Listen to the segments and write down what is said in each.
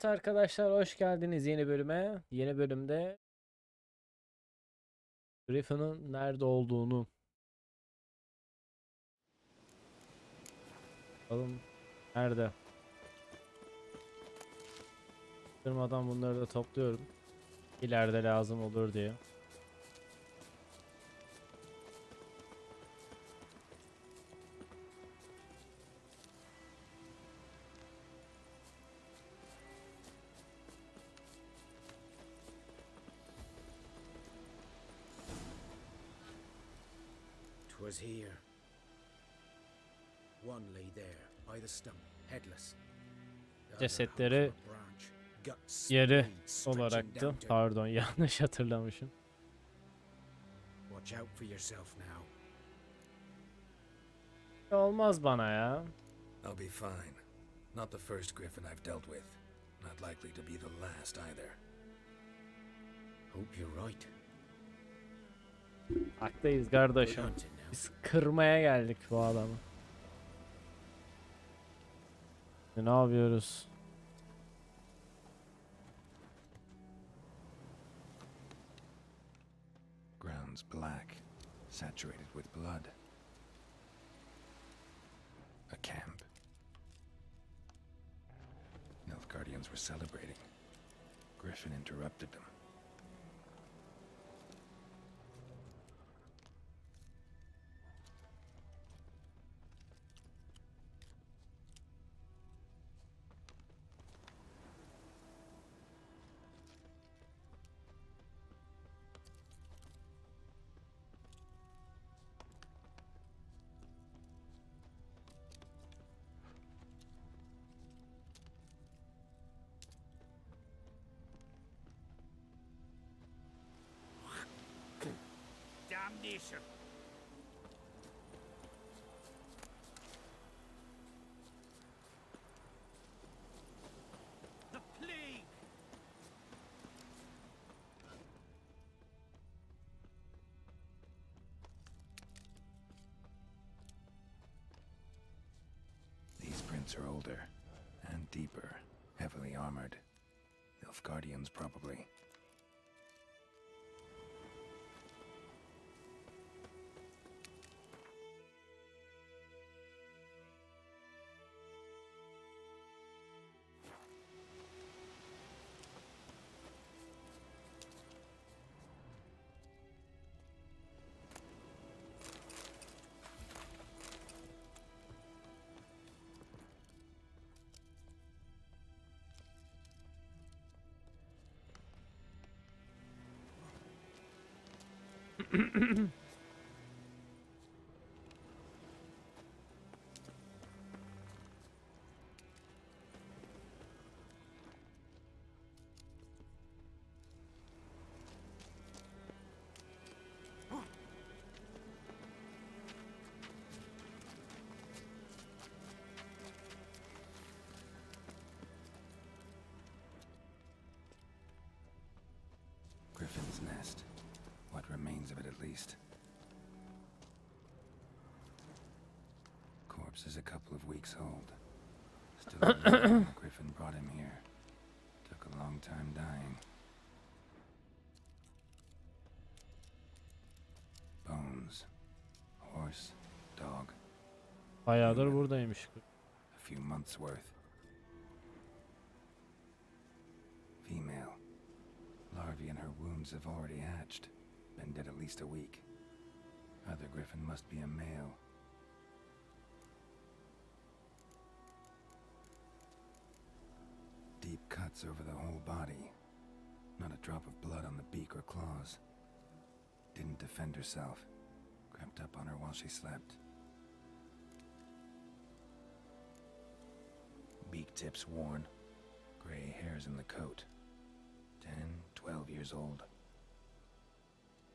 Evet arkadaşlar, hoş geldiniz yeni bölüme. Yeni bölümde Griffin'ın nerede olduğunu bakalım. Nerede? Durmadan bunları da topluyorum. İleride lazım olur diye. Was here. One lay there by the stump, headless. Cesetleri yeri olaraktı. Pardon, yanlış hatırlamışım. Watch out for yourself now. Olmaz bana ya. I'll be fine. Not the first Griffin I've dealt with. Not likely to be the last either. Hope you're right. Haklıyız kardeşim. Biz kırmaya geldik bu adamı. Ne yapıyoruz? Ground's black, saturated with blood. A camp. Nilfgaardians were celebrating. Griffin interrupted them. Damnation! The plague! These prints are older and deeper, heavily armored. Nilfgaardians probably. Griffin's nest. What remains of it, at least. Corpse is a couple of weeks old. Still alive when the Griffin brought him here. Took a long time dying. Bones. Horse. Dog. Bayağıdır buradaymış. A few months worth. Female. Larvae in her wounds have already hatched. Been dead at least a week. Other Griffin must be a male. Deep cuts over the whole body. Not a drop of blood on the beak or claws. Didn't defend herself. Crept up on her while she slept. Beak tips worn. Gray hairs in the coat. 10, 12 years old.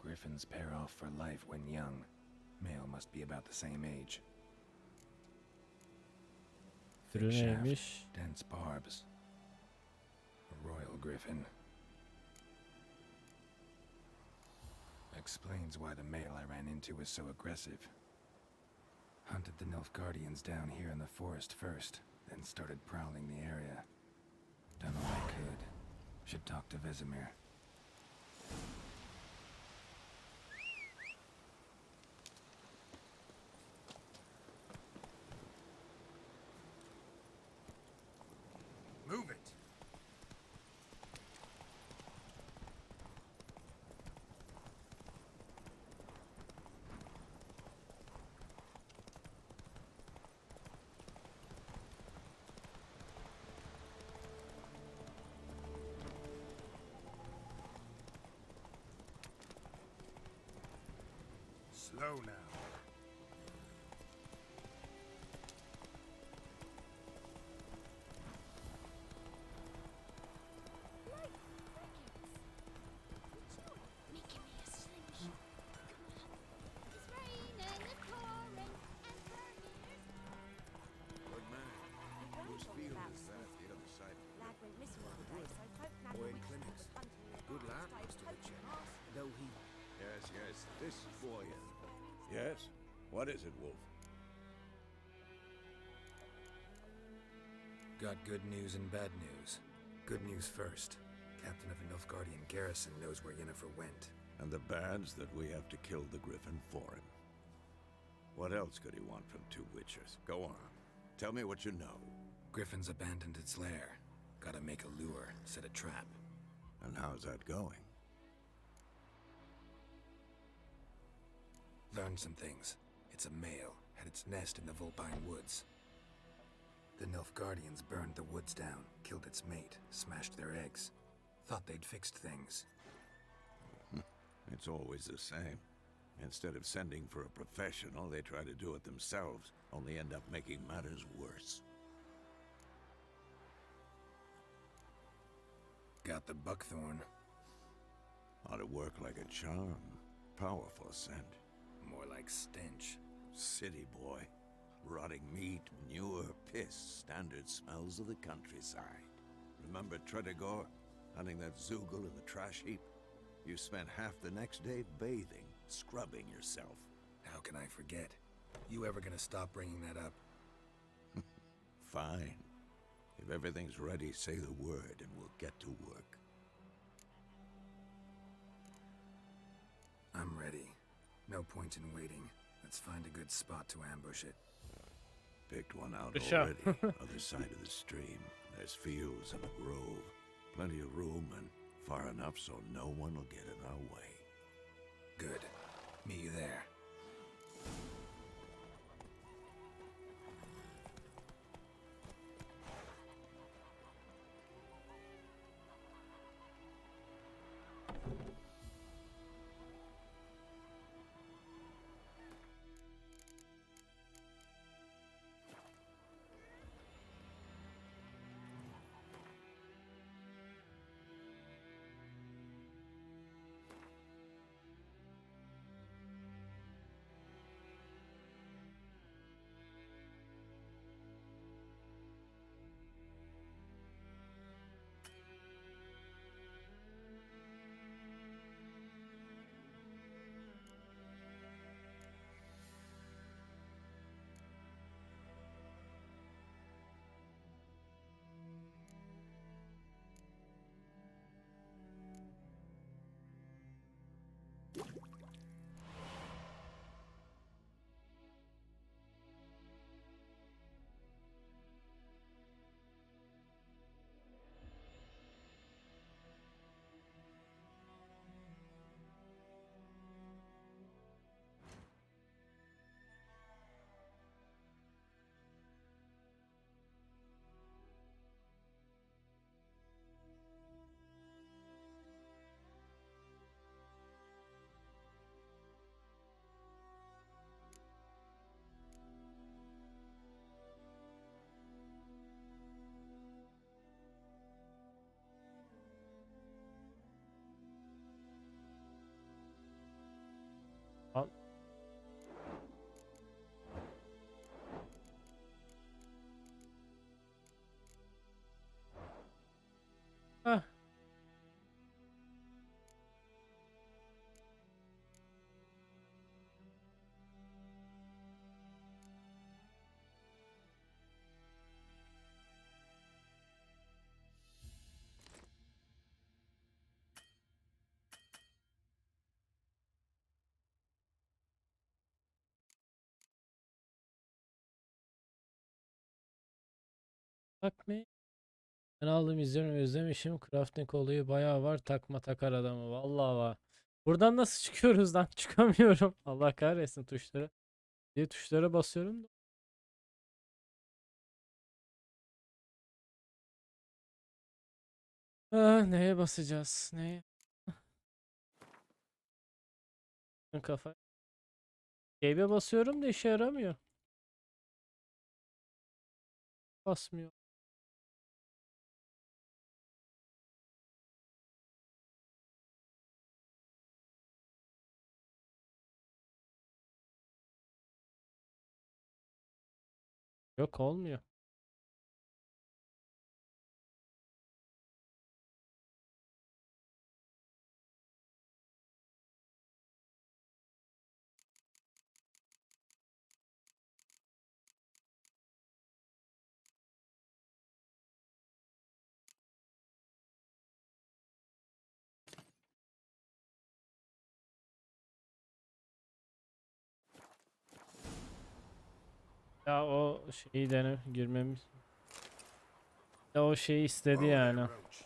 Griffins pair off for life when young. Male must be about the same age. Thick shaft, dense barbs. A royal griffin. Explains why the male I ran into was so aggressive. Hunted the Nilfgaardians down here in the forest first, then started prowling the area. Done all I Should talk to Vesemir. Move it! Slow now. Making me a slingshot. It's raining, it's pouring, and burning. Good man. Whose field is that? The other side. Lad went missing one day, so folk nabbed Boy the in witch clinics. that was bunting their Good barns, lad, started Mr. poaching Richard. arse. Though he... Yes, this boy is. Yes? What is it, Wolf? Got good news and bad news. Good news first. Captain of a Nilfgaardian garrison knows where Yennefer went. And the bad's that we have to kill the Griffin for him. What else could he want from two witchers? Go on. Tell me what you know. Griffin's abandoned its lair. Gotta make a lure, set a trap. And how's that going? Learned some things. It's a male, had its nest in the Vulpine Woods. The Nilfgaardians burned the woods down, killed its mate, smashed their eggs. Thought they'd fixed things. It's always the same. Instead of sending for a professional, they try to do it themselves, only end up making matters worse. Got the buckthorn. Ought to work like a charm. Powerful scent. More like stench. City boy. Rotting meat, manure, piss, standard smells of the countryside. Remember Tredegor? Hunting that Zoogle in the trash heap? You spent half the next day bathing, scrubbing yourself. How can I forget? You ever gonna stop bringing that up? Fine. If everything's ready, say the word and we'll get to work. I'm ready. No point in waiting. Let's find a good spot to ambush it. Picked one out Good shot. already. Other side of the stream. There's fields and a grove. Plenty of room and far enough so no one will get in our way. Good. Meet you there. takmayı. Ben aldım izliyorum özlemişim. Crafting olayı bayağı var. Takma takar adamı. Vallahi var. Buradan nasıl çıkıyoruz lan? Çıkamıyorum. Allah kahretsin tuşlara. Diye tuşlara basıyorum da. Ah, neye basacağız? Neye? Kafa. Cave'e basıyorum da işe yaramıyor. Basmıyor. Yok olmuyor. Ya o şeyi girmemiz. Ya o şeyi istedi Whoa there, yani. Roach.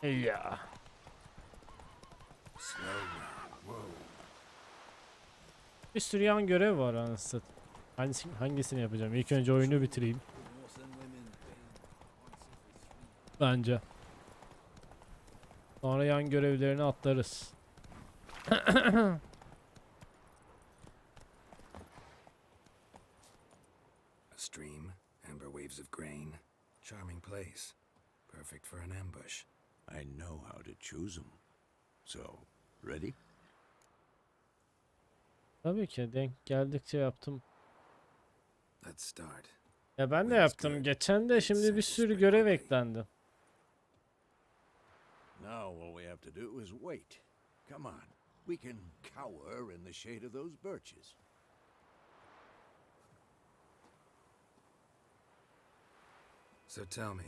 Hey-ya! Ya. Slow now. Whoa. Bir sürü yan görev var anasını. Hangisini yapacağım? İlk önce oyunu bitireyim. Bence. Sonra yan görevlerini atlarız. A stream, amber waves of grain. Charming place. Perfect for an ambush. I know how to choose them. So, ready? Tabii ki denk geldikçe yaptım. Let's start. Ya ben de yaptım. Geçen de şimdi bir sürü görev eklendi. Now all we have to do is wait. Come on. We can cower in the shade of those birches. So tell me,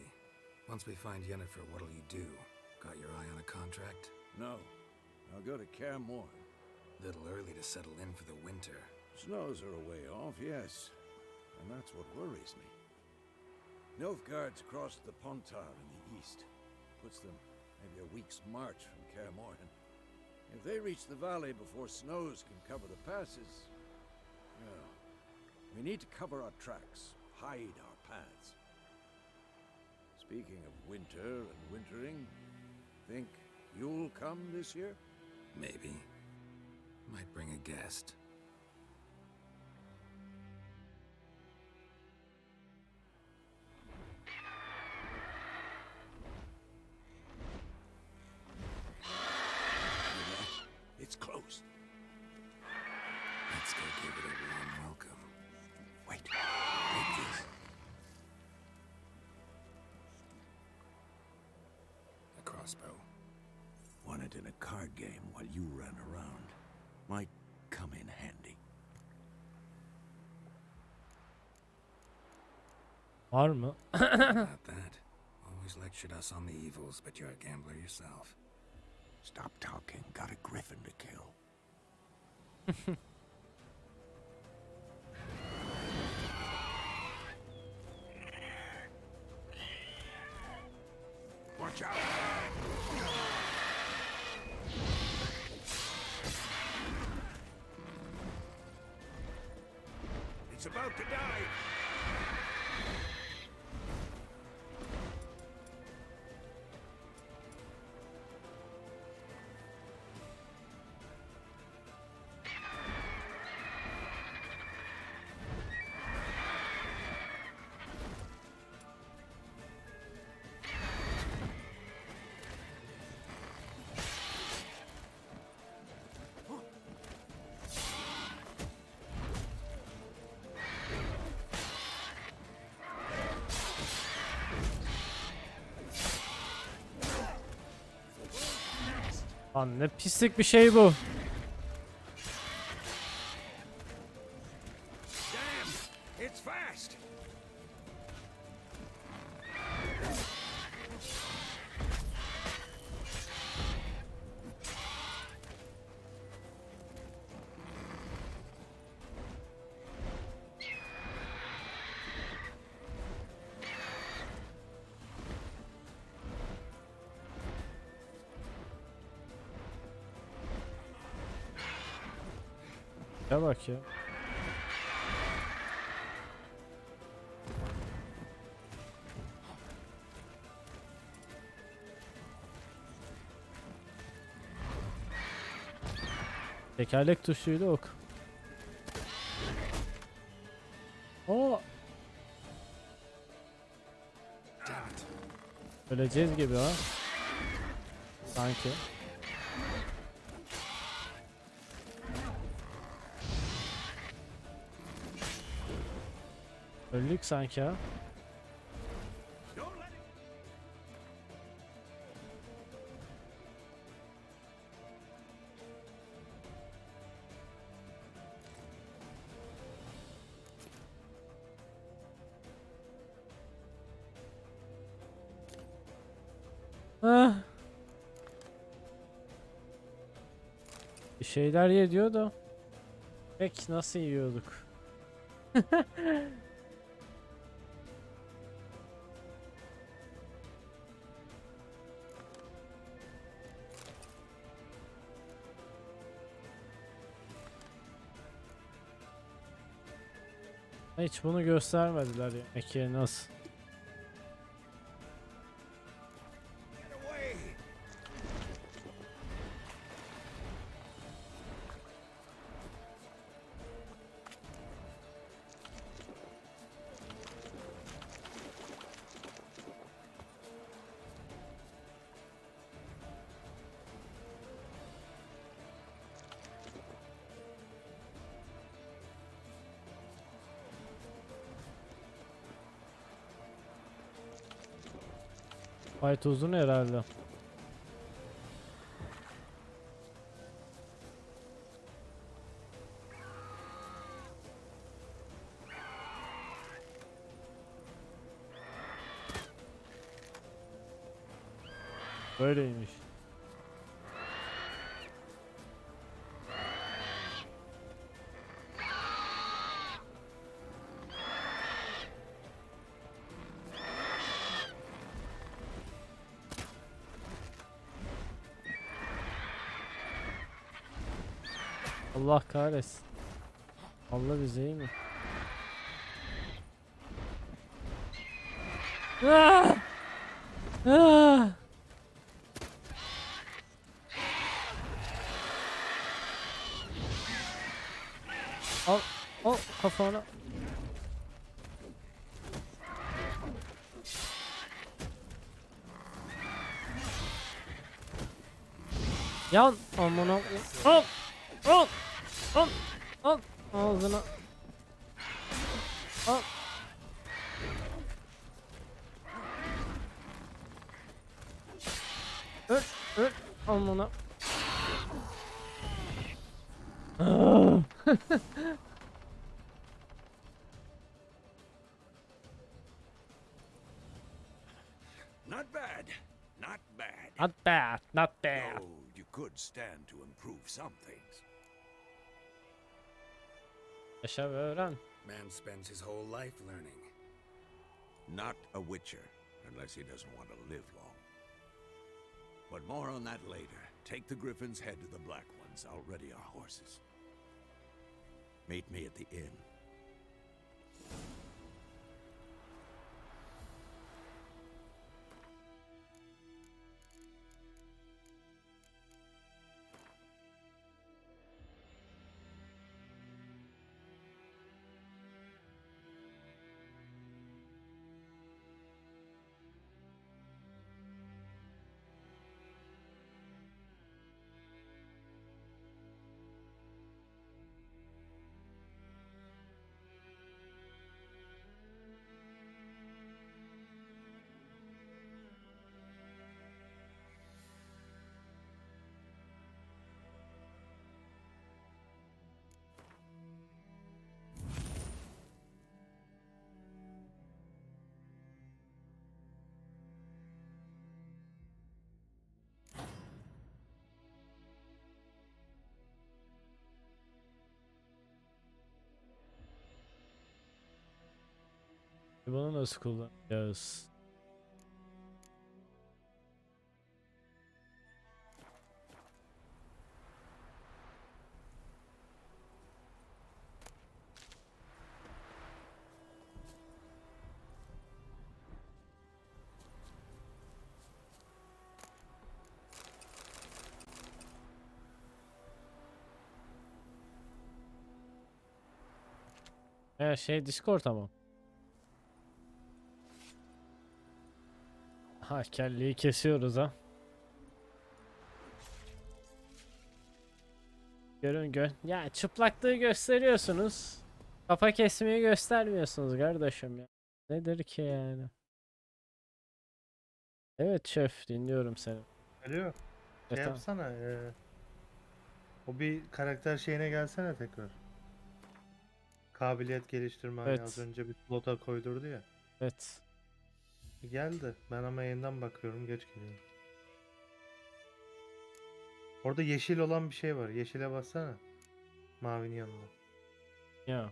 once we find Yennefer, what'll you do? Got your eye on a contract? No. I'll go to Kaer Little early to settle in for the winter. Snows are a way off, yes. And that's what worries me. Nilfgaard's across the Pontar in the east. Puts them maybe a week's march from Kaer If they reach the valley before snows can cover the passes, well, we need to cover our tracks, hide our paths. Speaking of winter and wintering, think you'll come this year? Maybe. Might bring a guest. It's close. Let's go give it a warm welcome. Wait, take this. A crossbow. Won it in a card game while you ran around. Might come in handy. Var mı? About that. Always lectured us on the evils, but you're a gambler yourself. Stop talking. Got a griffin to kill. Watch out! It's about to die! Lan ne pislik bir şey bu. Damn! It's fast! Ya bak ya. Tekerlek tuşuyla ok. Oo, Damn it. öleceğiz gibi ha. Sanki. Öldük sanki ha. Ah. Bir şeyler ye diyor da. Pek nasıl yiyorduk? Hiç bunu göstermediler ya. Peki nasıl? Get away! Fight uzun herhalde. Böyleymiş. Allah kahretsin. Allah bize iyi mi? Ah! Ah! Al, al kafana. Yan amına. Al, al, al, al ağzına. Al. Öl, öl amına. Ah! Not bad. Not bad. Not bad, not bad. Though you could stand to improve some things. Yaşa ve öğren. Man spends his whole life learning. Not a witcher, unless he doesn't want to live long. But more on that later. Take the griffin's head to the black ones. I'll ready our horses. Meet me at the inn. Bunu nasıl kullanacağız? Şey Discord ama. Ha kelleyi kesiyoruz ha. Görün. Ya çıplaklığı gösteriyorsunuz. Kafa kesmeyi göstermiyorsunuz kardeşim ya. Nedir ki yani? Evet şef dinliyorum seni. Alo. Şey Tamam. yapsana. O bir karakter şeyine gelsene tekrar. Kabiliyet geliştirme hani az Evet. önce bir slota koydurdu ya. Evet. Geldi. Ben ama yeniden bakıyorum. Geç geliyor. Orada yeşil olan bir şey var. Yeşile bassana. Mavinin yanında. Ya.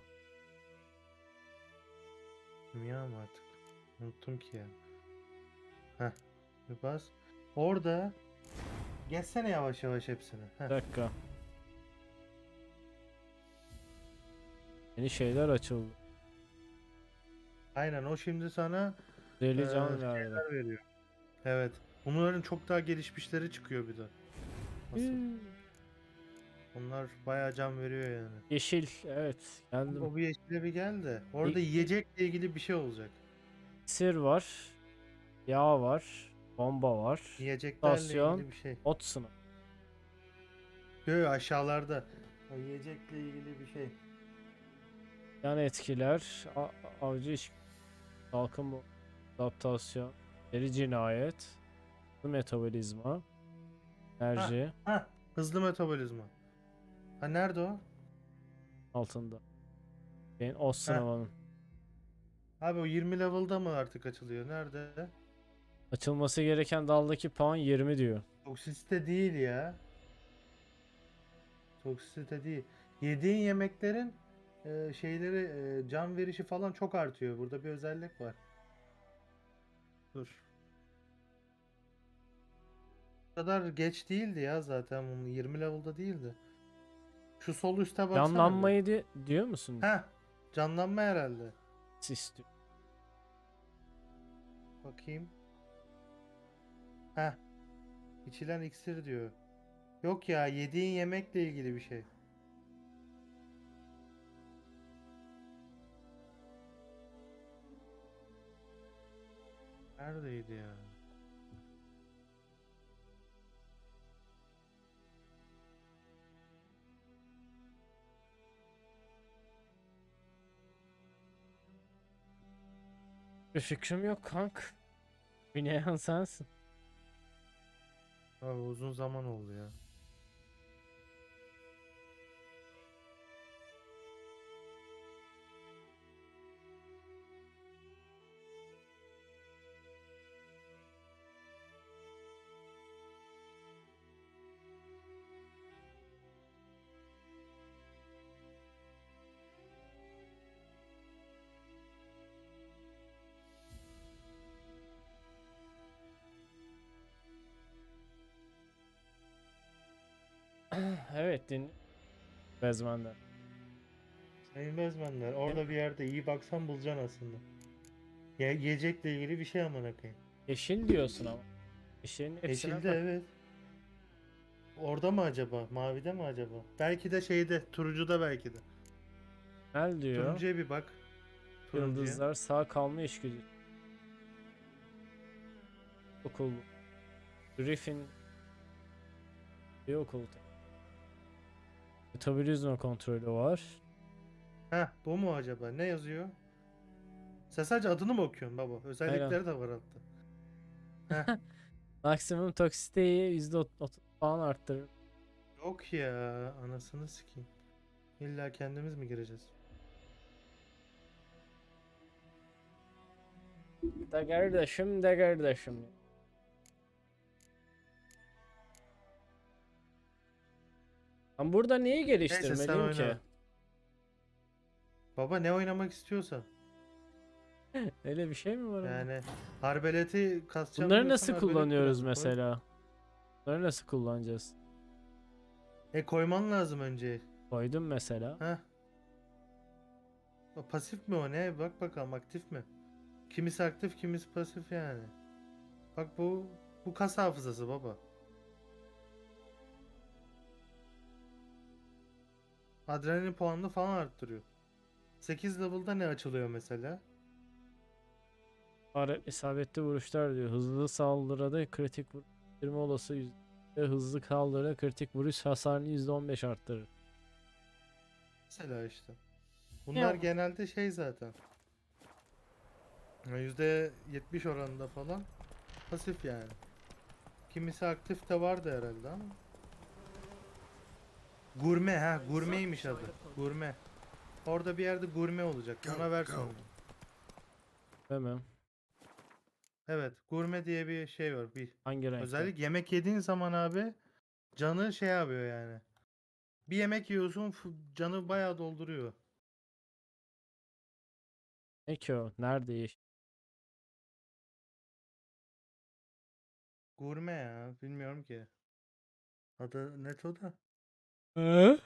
Kimya mı artık? Unuttum ki ya. Heh. Bir bas. Orada geçsene yavaş yavaş hepsini. Bir Heh. dakika. Yeni şeyler açıldı. Aynen o şimdi sana Deli can verdi. şeyler veriyor. Evet. Bunların çok daha gelişmişleri çıkıyor bir de. Nasıl? Onlar bayağı can veriyor yani. Yeşil. Evet. Geldim. O bir yeşile bir gel de. Orada yiyecekle ilgili bir şey olacak. Sir var. Yağ var. Bomba var. Yiyeceklerle Stasyon. ilgili bir şey. Ot sınıf. Yok aşağılarda. O yiyecekle ilgili bir şey. Yan etkiler. Avcı iş. Salkım adaptasyon. Deri cinayet. Hızlı metabolizma. Enerji. Hah. Hızlı metabolizma. Ha nerede o? Altında. Şeyin o Heh. sınavının. Abi o 20 level'da mı artık açılıyor? Nerede? Açılması gereken daldaki puan 20 diyor. Toksisite değil ya. Toksisite değil. Yediğin yemeklerin şeyleri can verişi falan çok artıyor. Burada bir özellik var. Dur. Bu kadar geç değildi ya zaten. Bunun 20 level'da değildi. Şu sol üste baksana bir. Canlanmayı diyor musun? Heh. Canlanma herhalde. Sis diyor. Bakayım. Heh. İçilen iksir diyor. Yok ya yediğin yemekle ilgili bir şey. Neredeydi ya? Bir fikrim yok kank. Oynayan sensin. Abi uzun zaman oldu ya. Evet Bezmen'den. Sayılmaz benler. Orada bir yerde iyi baksan bulacaksın aslında. Ya yiyecekle ilgili bir şey amına koyayım. Yeşil diyorsun ama. Yeşilin hepsine Yeşilde bak. evet. Orada mı acaba? Mavide mi acaba? Belki de şeyde, turuncuda belki de. Nel diyor. Turuncuya bir bak. Turuncuya. Yıldızlar sağ kalma işgüdü. Okul. Griffin. Bir okul. Metabolizma kontrolü var. Heh, bu mu acaba? Ne yazıyor? Sen sadece adını mı okuyorsun baba? Özellikleri de var altta. Heh. Maksimum toksiteyi %30 falan arttırır. Yok ya, anasını sikeyim. İlla kendimiz mi gireceğiz? De kardeşim. Ben burada neyi Neyse sen geliştirmeliyim ki? oyna. Baba ne oynamak istiyorsan. Öyle bir şey mi var ama? Yani arbeleti kasacağım Bunları diyorsan nasıl arbelet kullanıyoruz biraz koy. mesela? Bunları nasıl kullanacağız? Koyman lazım önce. Koydum mesela. Heh. O pasif mi o ne? Bak bakalım aktif mi? Kimisi aktif, kimisi pasif yani. Bak bu kas hafızası baba. Adrenalin puanını falan arttırıyor. 8 level'da ne açılıyor mesela? İsabetli vuruşlar diyor. Hızlı saldırıda kritik vuruş indirme olası ve hızlı saldırıda kritik vuruş hasarını %15 arttırır. Mesela işte. Bunlar genelde şey zaten. %70 oranında falan pasif yani. Kimisi aktif de vardı herhalde ama. Gurme ha, gurmeymiş adı. Gurme. Orada bir yerde gurme olacak. Ona ver sonra. Tamam. Evet, gurme diye bir şey var. Bir Hangi renkte? özellikle yemek yediğin zaman abi canı şey yapıyor yani. Bir yemek yiyorsun canı bayağı dolduruyor. Ne ki o? Nerede yeşil? Gurme ya, bilmiyorum ki. Adı net o da. Hı?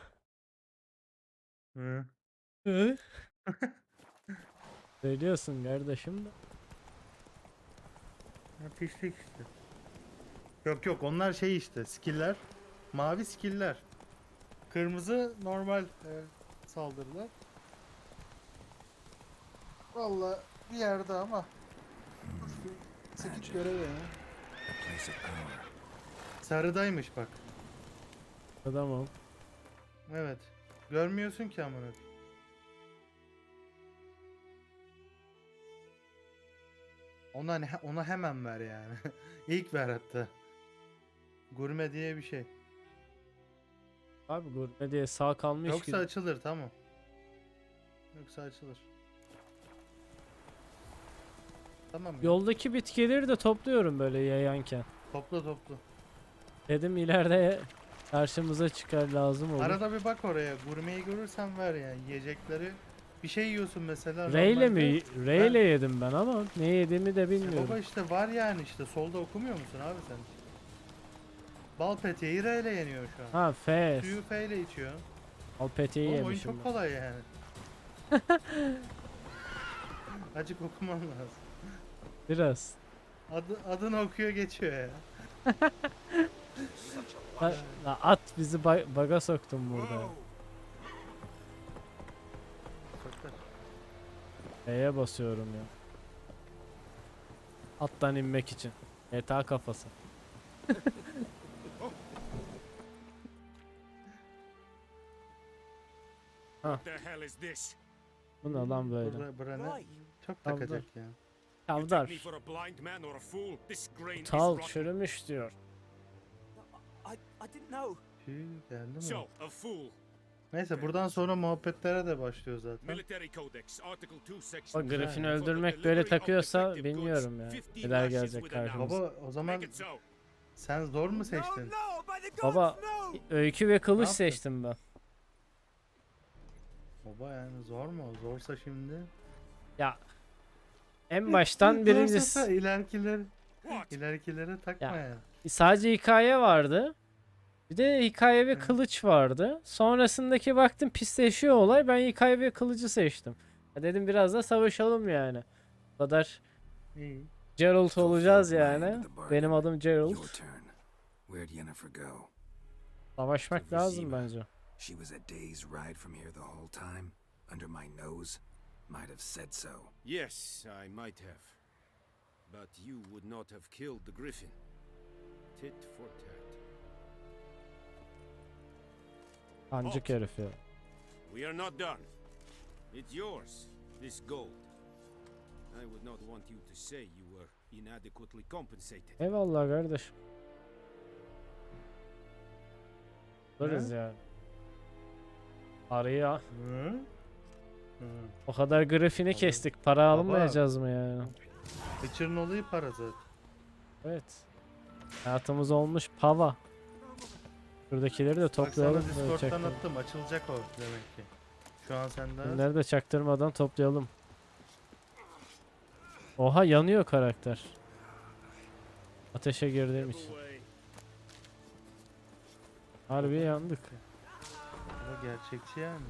Hı. Hı? Söylüyorsun kardeşim de. Ha, pislik işte. Yok yok, onlar şey işte skill'ler. Mavi skill'ler. Kırmızı normal saldırılar. Vallahi bir yerde ama. Sekiz görev ya. A place of power. Sarıdaymış bak. Tamam. Evet. Görmüyorsun ki amına. Ona hemen ver yani. İlk ver hatta. Gurme diye bir şey. Abi gurme diye sağ kalmış Yoksa ki. açılır tamam. Yoksa açılır. Tamam ya. Yoldaki bitkileri de topluyorum böyle yayanken. Topla topla. Dedim ileride karşımıza çıkar lazım olur. Arada bir bak oraya. Gurmeyi görürsen ver yani. Yiyecekleri. Bir şey yiyorsun mesela Reyle normalde. mi? Reyle yedim ben ama ne yediğimi de bilmiyorum. Baba işte var yani işte. Solda okumuyor musun abi sen? Bal peteği R ile yeniyor şu an. Ha F. Suyu F ile içiyor. Al peteği Oğlum oyun yemişim çok ben. kolay yani. Acık okuman lazım. Biraz. Adını okuyor geçiyor ya. At bizi baga soktun burada. Sokar. F'ye basıyorum ya. Attan inmek için. GTA kafası. What the hell is this? Bu ne lan böyle? Bura ne? Right. Çok Tamam, takacak ya. You take me Kavdar. for a blind man or a fool? This grain is Tal rotten. çürümüş diyor. I didn't know. Tüh, geldi mi? So, a fool. Neyse buradan sonra muhabbetlere de başlıyor zaten. Military Codex, Article 2, Section O 9. Griffin For the öldürmek böyle delivery of takıyorsa defective goods, bilmiyorum ya. 50 Neler lashes gelecek with an karşımıza. ounce. Baba o zaman Make it so. sen zor mu seçtin? No, by the gods, Baba no! öykü ve kılıç yaptın? seçtim ben. Baba yani zor mu? Zorsa şimdi. Ya en baştan Zorsa birincisi What? ilerikilere takma Ya. ya. sadece hikaye vardı. Bir de hikaye ve Hı. kılıç vardı. Sonrasındaki baktım pisleşiyor olay. Ben hikaye ve kılıcı seçtim. Ya dedim biraz da savaşalım yani. Bu kadar İyi. Geralt olacağız Fulfilled my end yani. of the bargain. Benim adım Geralt. Your turn. Where'd Yennefer go? Savaşmak To lazım Vizima. bence. She was a day's ride from here the whole time. Under my nose. Might have said so. Yes, I might have. But you would not have killed the Griffin. Tit for tat. Kancık herif ya. We are not done. It's yours, this gold. I would not want you to say you were inadequately compensated. Eyvallah kardeşim. Varız Ne? yani. Araya Hı? Hı. o kadar grafini kestik. Para almayacağız mı yani? Witcher'ın olayı para zaten. Evet. Hayatımız olmuş pava. Şuradakileri de Bak sana toplayalım. böyle Discord'dan çaktırma. attım. Açılacak o demek ki. Şu an sende. Bunları da çaktırmadan toplayalım. Oha yanıyor karakter. Ateşe girdiğim için. Harbi yandık. Bu gerçekçi yani.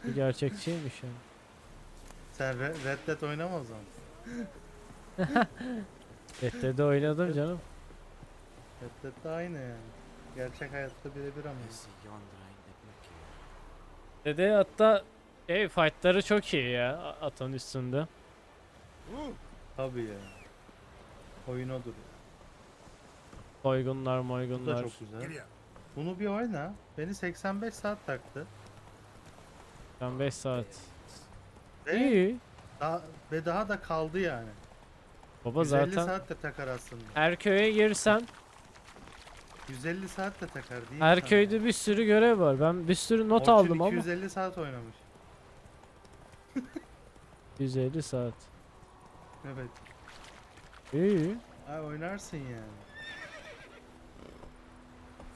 Bu gerçekçiymiş yani. Sen Red Dead oynama o zaman. Red Dead'de oynadım canım. Red Dead de aynı yani. Gerçek hayatta birebir ama. Dede hatta Fight'ları çok iyi ya atın üstünde. Tabii ya. Oyun odur ya. Soygunlar Bu da moygunlar. çok güzel. Bunu bir oyna. Beni 85 saat taktı. 5 saat. Ve İyi. daha da kaldı yani. Baba 150 zaten saat de takar aslında. her köye girsen 150 saat de takar değil mi her sana? köyde bir sürü görev var. Ben bir sürü not Orçun aldım ama 250 saat oynamış. 150 saat. Evet. İyi. Ha, oynarsın yani.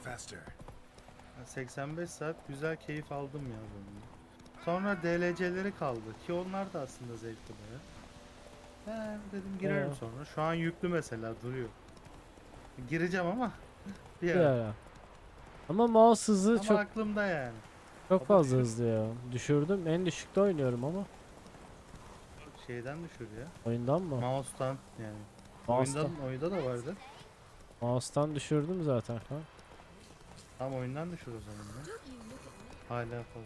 Faster. 85 saat güzel keyif aldım ya bunun. Sonra DLC'leri kaldı ki onlar da aslında zevkli baya. Dedim girerim Ee. sonra. Şu an yüklü mesela duruyor. Gireceğim ama bir Bir ara. ara. Ama mouse hızı Ama çok aklımda yani. çok fazla hızlı ya. Düşürdüm. En düşükte oynuyorum ama. Şeyden düşür ya. Oyundan mı? Mouse'tan yani. Mouse'tan. Oyunda da vardı. Mouse'tan düşürdüm zaten ha. Tam oyundan düşür o zaman ya. Hala falan.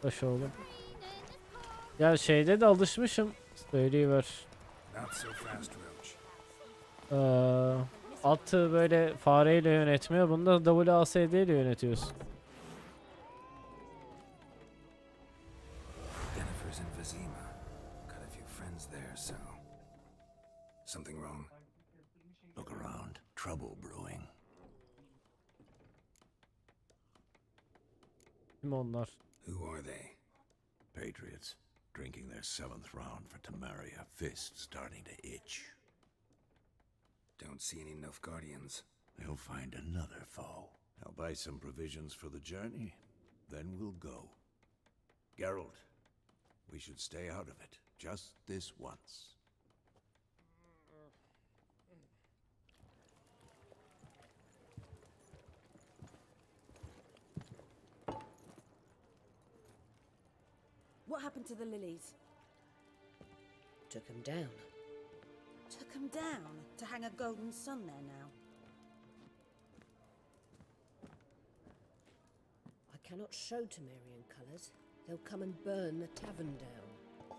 Baş oğlum. Ya şeyde de alışmışım. Söyleyiver. Not so fast, Roach. Atı böyle fareyle yönetmiyor. Bunda WASD ile yönetiyorsun. Jennifer's in Vizima. Got a few friends there, so. Something wrong? Look around. Trouble brewing. Kim onlar? Who are they? Patriots. Drinking their 7th round for Tamaria. Fist starting to itch. Don't see any Nilfgaardians. They'll find another foe. I'll buy some provisions for the journey. Then we'll go. Geralt, we should stay out of it. Just this once. What happened to the lilies? Took him down. Took them down to hang a golden sun there now. I cannot show Temerian colours. They'll come and burn the tavern down.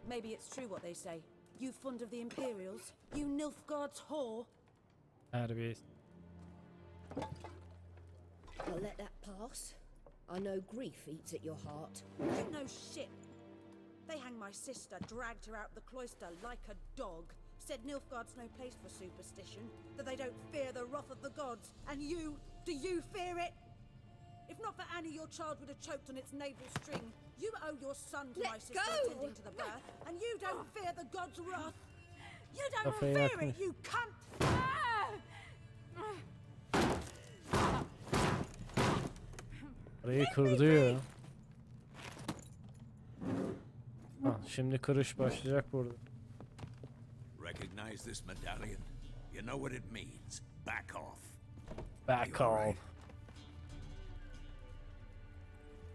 Maybe it's true what they say. You fond of the Imperials? You Nilfgaard's whore? Terbiyesiz. I'll let that pass. I know grief eats at your heart. You know shit. They hang my sister, dragged her out the cloister like a dog. Said Nilfgaard's no place for superstition, that they don't fear the wrath of the gods. And you, do you fear it? If not for Annie, your child would have choked on its navel string. You owe your son to my Let sister go! attending to the birth, and you don't fear the gods' wrath. You don't Kafayı fear yakmış. it, you cunt! Arayı kırdı ya. Ha, şimdi kırış başlayacak burada. Recognize this medallion? You know what it means. Back off. Back You all off. right?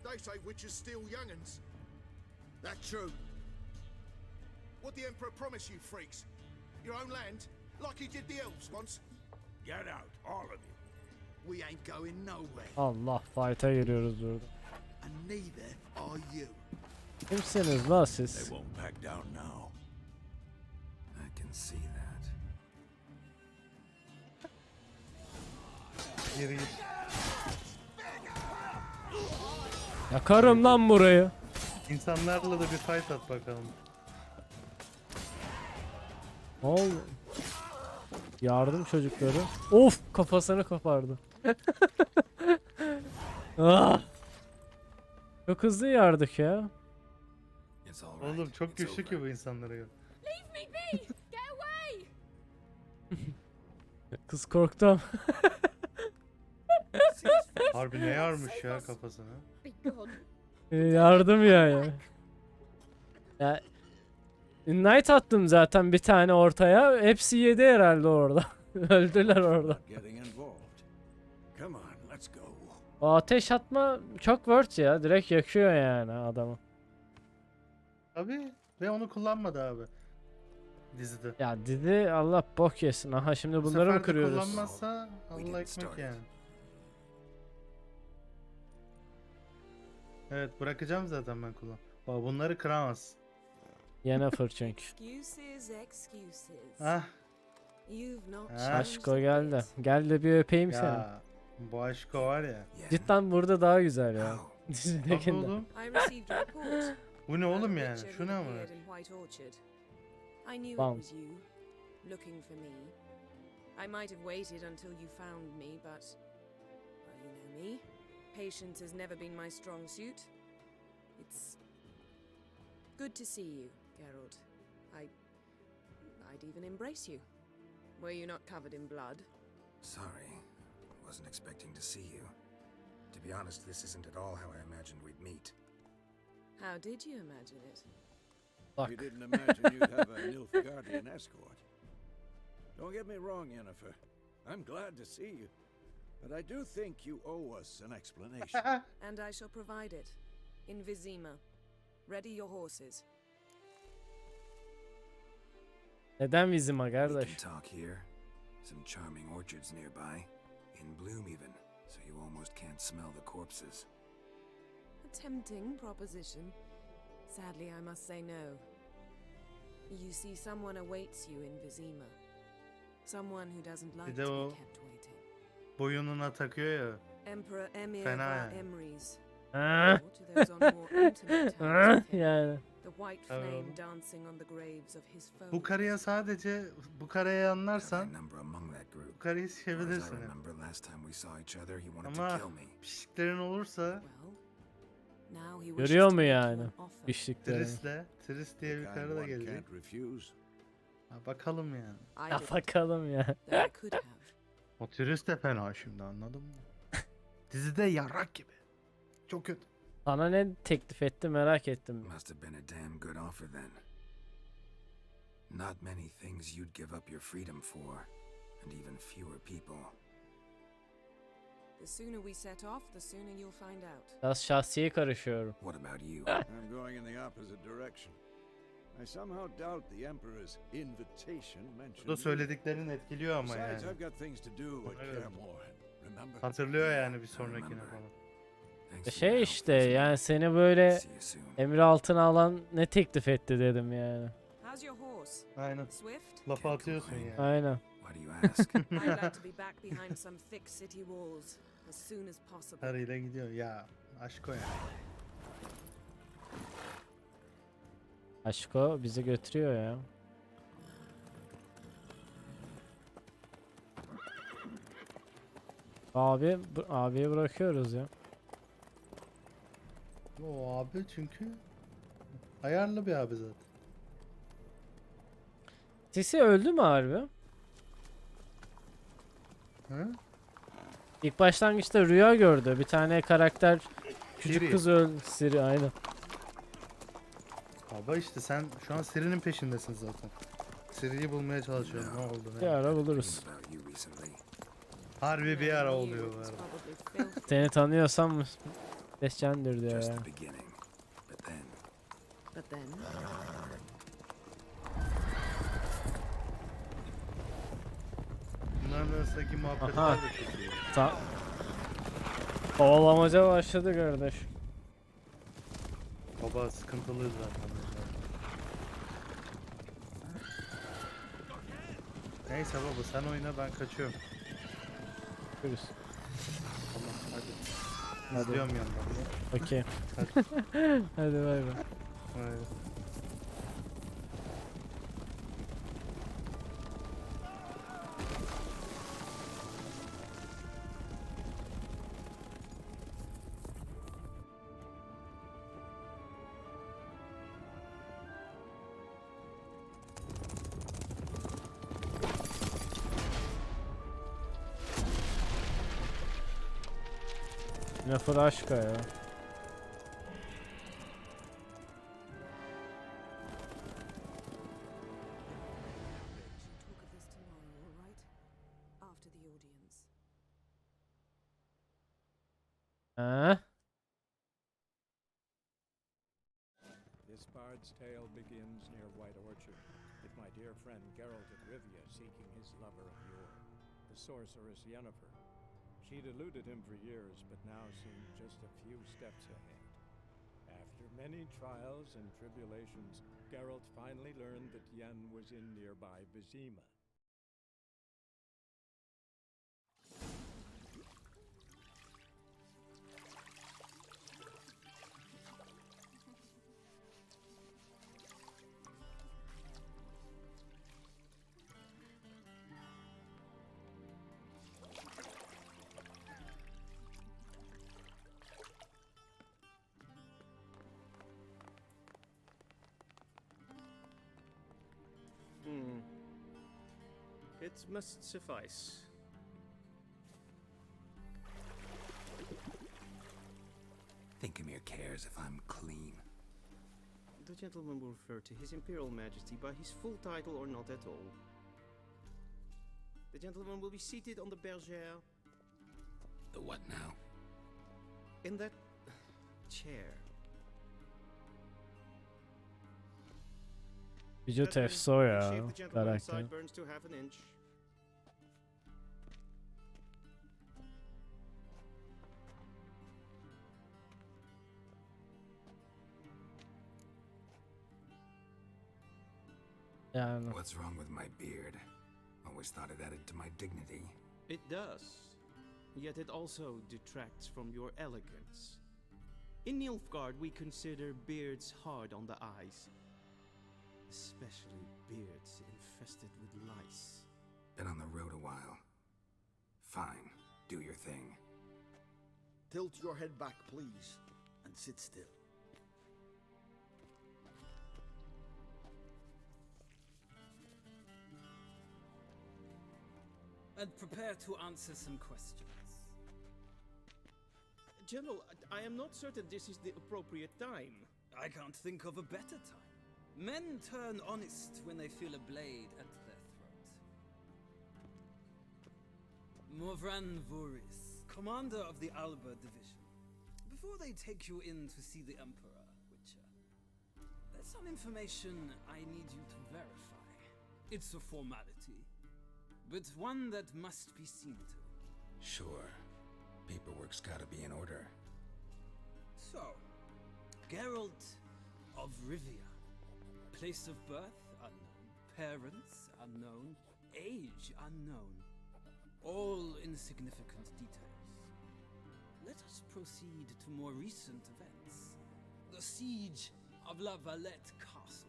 They say witches steal young'uns. That true. What the Emperor promise you freaks? Your own land? Like he did the elves once? Get out, all of you. We ain't going nowhere. Allah, fight'a giriyoruz burada. And neither are you. Kimsiniz la They siz? won't back down now. I can see that. Geri git. Yakarım lan burayı. İnsanlarla da bir fight at bakalım. Ne oldu? Yardım çocukları. Of, kafasını kopardı. Ah! Çok hızlı yardık ya. It's all right. Oğlum çok It's güçlü over. ki bu insanlara göre. Leave me be! Get away! Kız korktu. Harbi ne yarmış ya kafasına. Be gone. Yardım ya. Ya Ignite attım zaten bir tane ortaya. Hepsi yedi herhalde orada. Öldüler orada. Not getting involved. Come on, let's go. O ateş atma çok word ya. Direkt yakıyor yani adamı. Tabii ve onu kullanmadı abi. Dizide. Ya dedi Allah bok yesin. Aha şimdi Bu bunları sefer mı de kırıyoruz? kullanmazsa We Allah didn't ekmek start yani. it. Evet, bırakacağım zaten ben kullan. Bak bunları kıramaz. Yennefer çünkü. Excuses, excuses. Ah You've not Ah. changed Aşko a geldi. bit. Gel de bir öpeyim seni. ya bu aşko var ya. Yen? Cidden burada daha güzel ya. How? Bak Dizidekinde. oğlum. I received a report. Bu ne about oğlum a yani? witcher Şu who'd ne ama? appeared in White Orchard. I knew Bam. it was you, looking for me. I might have waited until you found me, but well, you know me. Patience has never been my strong suit. It's good to see you, Geralt. I'd even embrace you. Were you not covered in blood? Sorry. Wasn't expecting to see you. To be honest, this isn't at all how I imagined we'd meet. How did you imagine it? Bak. You didn't imagine you'd have a Nilfgaardian escort. Don't get me wrong, Yennefer. I'm glad to see you. But I do think you owe us an explanation. And I shall provide it. In Vizima. Ready your horses. Neden Vizima We kardeş? can talk here. Some charming orchards nearby. In bloom even, so you almost can't smell the corpses. A tempting proposition. Sadly, I must say no. You see, someone awaits you in Vizima. Someone who doesn't like de to o- be kept waiting. Boyununa takıyor ya. Emperor Emir Fena var yani. Emrys. Ha? Or to those on more intimate Ha? terms with him, Yani. the white Tabii flame oğlum. dancing on the graves of his foes. Bu karıya sadece bu karıya Have anlarsan my number among that bu group. karıyı Far as I sevebilirsin. hep. remember, last time we saw each other, he wanted Ama to kill me. pişiklerin olursa Well, now he wishes Görüyor to mu make you yani? an offer. Pişliklerini. Tris diye The bir kind karı da one gelecek. can't refuse. Ha, bakalım yani. I Ya didn't, bakalım ya. though I could have. O Tris de fena şimdi, anladın mı? Dizide yarrak gibi. Çok kötü. Sana ne teklif etti merak ettim. Must have been a damn good offer then. Not many things you'd give up your freedom for, and even fewer people. The sooner we set off, the sooner you'll find out. Biraz şahsiye karışıyorum. What about you? I'm going in the opposite direction. I somehow doubt the Emperor's invitation mentioned Bu da me. söylediklerin etkiliyor ama Besides, yani. I've got things to do at Evet. Kaer Remember? Hatırlıyor yani bir sonrakine remember. falan. Thanks for your Şey help, işte Vizima. yani seni böyle See you soon. emri altına alan ne teklif etti dedim yani. How's your horse? Aynen. Swift? Lafa atıyorsun yani. Aynen. Why do you ask? I'd like to be back behind some thick city walls as soon as possible. Karıyla gidiyor. Ya aşk o ya. Aşko bizi götürüyor ya. Abiye bırakıyoruz ya. O abi çünkü ayarlı bir abi zaten. Sisi öldü mü harbi? Hı? İlk başlangıçta rüya gördü. Bir tane karakter küçük Siri. kız öldü. Siri aynen. Baba işte sen şu an Siri'nin peşindesin zaten. Siri'yi bulmaya çalışıyorum. Ne oldu Bir ne? ara Dreamed buluruz. about you recently. Harbi bir ara oluyor bu It was arada. probably filthy. Seni tanıyorsam Descendir diyor Just ya. the beginning. But then, But then, Bunların arasındaki Aha. muhabbetler de çok iyi. Kovalamaca başladı kardeş. Baba sıkıntılı zaten. Neyse baba sen oyna, ben kaçıyorum. Görüşürüz. Tamam hadi. Hadi. İzliyorum yandan. Okey. Hadi bay bay. Hayır. Ne fıraşka ya. talk of this tomorrow, all right? After the audience. Ha? This bard's tale begins near White Orchard, with my dear friend Geralt of Rivia seeking his lover of yore, the sorceress Yennefer. She'd eluded him for years, but now seemed just a few steps ahead. many trials and tribulations, Geralt finally learned that Yen was in nearby Vizima. It must suffice. Think Emir cares if I'm clean? The gentleman will refer to His Imperial Majesty by his full title or not at all. The gentleman will be seated on the bergère. The what now? In that chair. Vücut Gentlemen, efsi o ya shave the gentleman's karakter. sideburns to half an inch. Yani What's wrong with my beard? Always thought it added to my dignity. It does. Yet it also detracts from your elegance. In Nilfgaard, we consider beards hard on the eyes. Especially beards infested with lice. Been on the road a while. Fine, do your thing. Tilt your head back, please, and sit still. And prepare to answer some questions. General, I am not certain this is the appropriate time. I can't think of a better time. Men turn honest when they feel a blade at their throat. Morvran Voris, commander of the Alba Division. Before they take you in to see the Emperor, Witcher, there's some information I need you to verify. It's a formality, but one that must be seen to. Sure. Paperwork's gotta be in order. So, Geralt of Rivia. Place of birth unknown, parents unknown, age unknown. All insignificant details. Let us proceed to more recent events. The siege of La Valette Castle.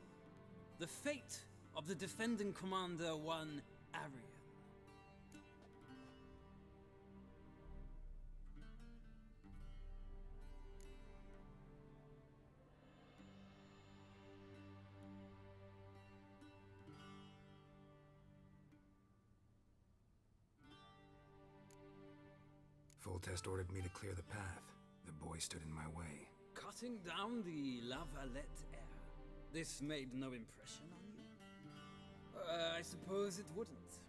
The fate of the defending commander, one Arian. Foltest ordered me to clear the path. The boy stood in my way. Cutting down the La Valette heir. This made no impression on you? I suppose it wouldn't.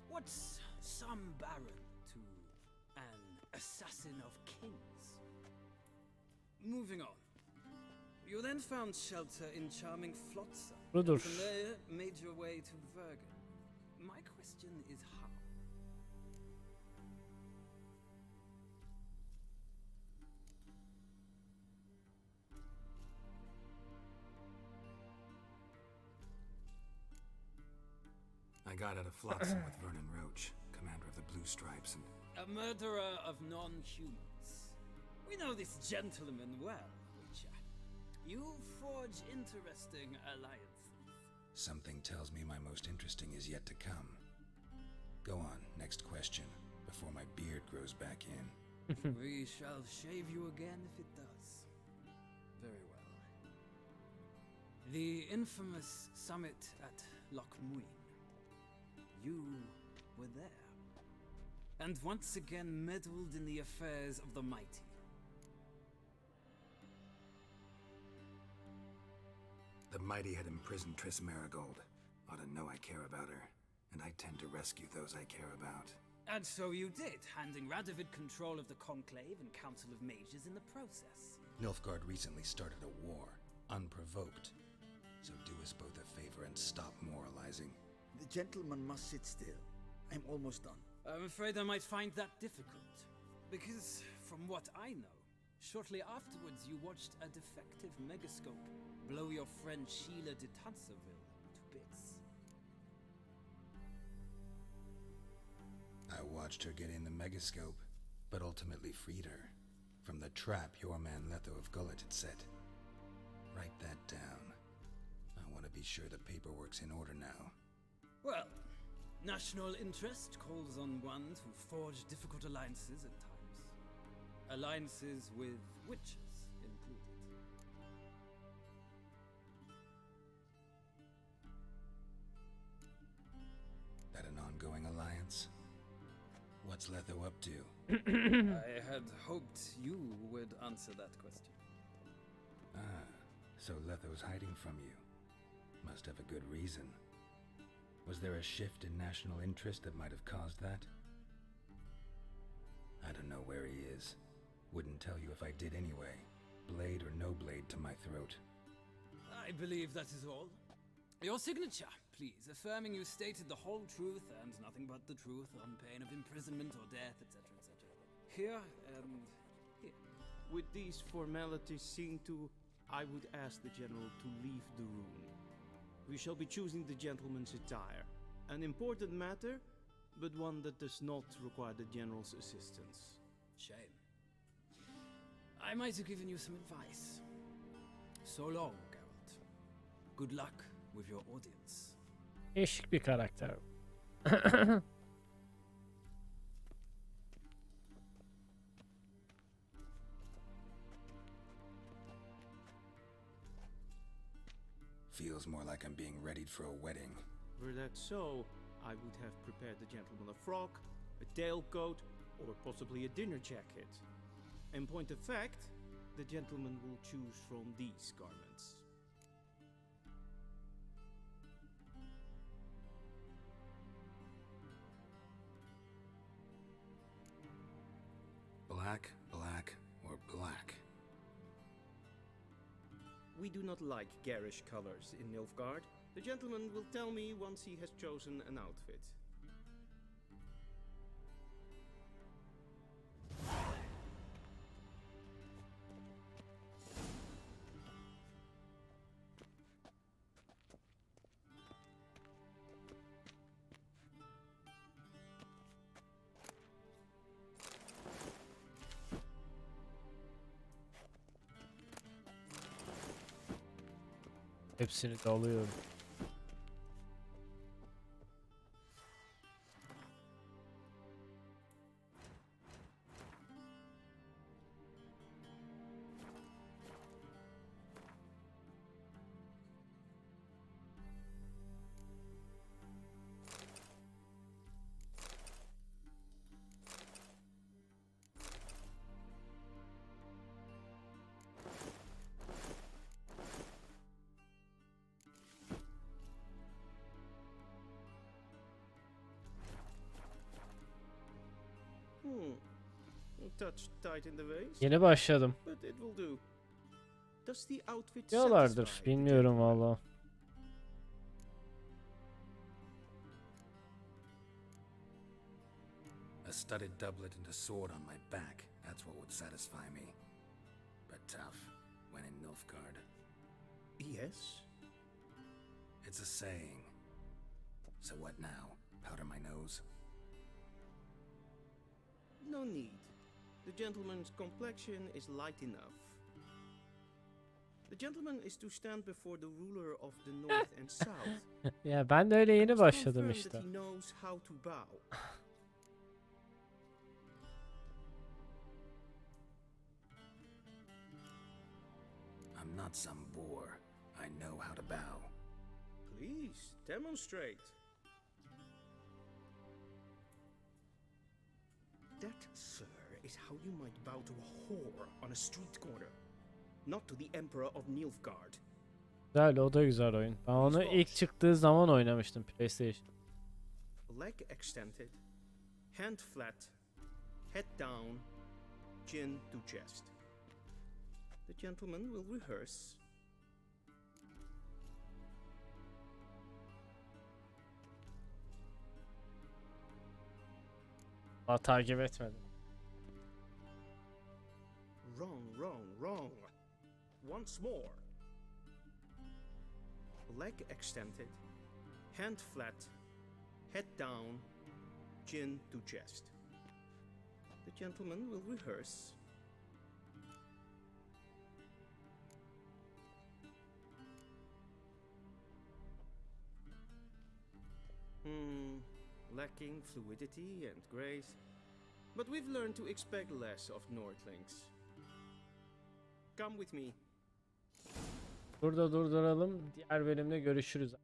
What's some baron to an assassin of kings? Moving on. You then found shelter in charming Flotsam. Budur. From there, made your way to Vergen. My question is how? I got out of Flotsam with Vernon Roach, commander of the Blue Stripes, and A murderer of non-humans. We know this gentleman well, Witcher. You forge interesting alliances. something tells me my most interesting is yet to come. Go on, next question, before my beard grows back in. We shall shave you again if it does. Very well. The infamous summit at Loch Muin. You were there. And once again meddled in the affairs of the mighty. The mighty had imprisoned Triss Marigold. Ought to know I care about her, and I tend to rescue those I care about. And so you did, handing Radovid control of the Conclave and Council of Mages in the process. Nilfgaard recently started a war, unprovoked. So do us both a favor and stop moralizing. The gentleman must sit still. I'm almost done. I'm afraid I might find that difficult. Because, from what I know, Shortly afterwards, you watched a defective megascope blow your friend Sheila de Tanserville to bits. I watched her get in the megascope, but ultimately freed her from the trap your man Letho of Gullet had set. Write that down. I want to be sure the paperwork's in order now. Well, national interest calls on one to forge difficult alliances at times. Alliances with witches included. That an ongoing alliance? What's Letho up to? I had hoped you would answer that question. Ah, so Letho's hiding from you. Must have a good reason. Was there a shift in national interest that might have caused that? I don't know where he is. Wouldn't tell you if I did anyway. Blade or no blade to my throat. I believe that is all. Your signature, please, affirming you stated the whole truth and nothing but the truth on pain of imprisonment or death, etc., etc. Here and here. With these formalities seen to, I would ask the general to leave the room. We shall be choosing the gentleman's attire. An important matter, but one that does not require the general's assistance. Shame. I might have given you some advice. So long, Geralt. Good luck with your audience. Değişik bir karakter. Feels more like I'm being readied for a wedding. Were that so, I would have prepared the gentleman a frock, a tailcoat, or possibly a dinner jacket. In point of fact, the gentleman will choose from these garments. Black, black, or black? We do not like garish colors in Nilfgaard. The gentleman will tell me once he has chosen an outfit. Hepsini de alıyorum. A touch tight in the waist, Yeni başladım. but it will do. Does the outfit Diyorlardır. satisfy the Bilmiyorum gentleman? valla. A studded doublet and a sword on my back. That's what would satisfy me. But tough, when in Nilfgaard. Yes. It's a saying. So what now? Powder my nose? No need. The gentleman's complexion is light enough. The gentleman is to stand before the ruler of the north and south. Ya ben de öyle yeni and başladım confirm işte. that he knows how to bow. I'm not some boor. I know how to bow. Please, demonstrate. That, sir, is how you might bow to a whore on a street corner. Not to the Emperor of Nilfgaard. Güzel, o da güzel oyun. Ben onu ilk çıktığı zaman oynamıştım PlayStation. Leg extended, hand flat, head down, chin to chest. The gentleman will rehearse. Daha takip etmedim. Wrong once more. Leg extended, hand flat, head down, chin to chest. The gentleman will rehearse. Lacking fluidity and grace, but we've learned to expect less of Nordlings. Come with me. Burada durduralım. Diğer bölümde görüşürüz.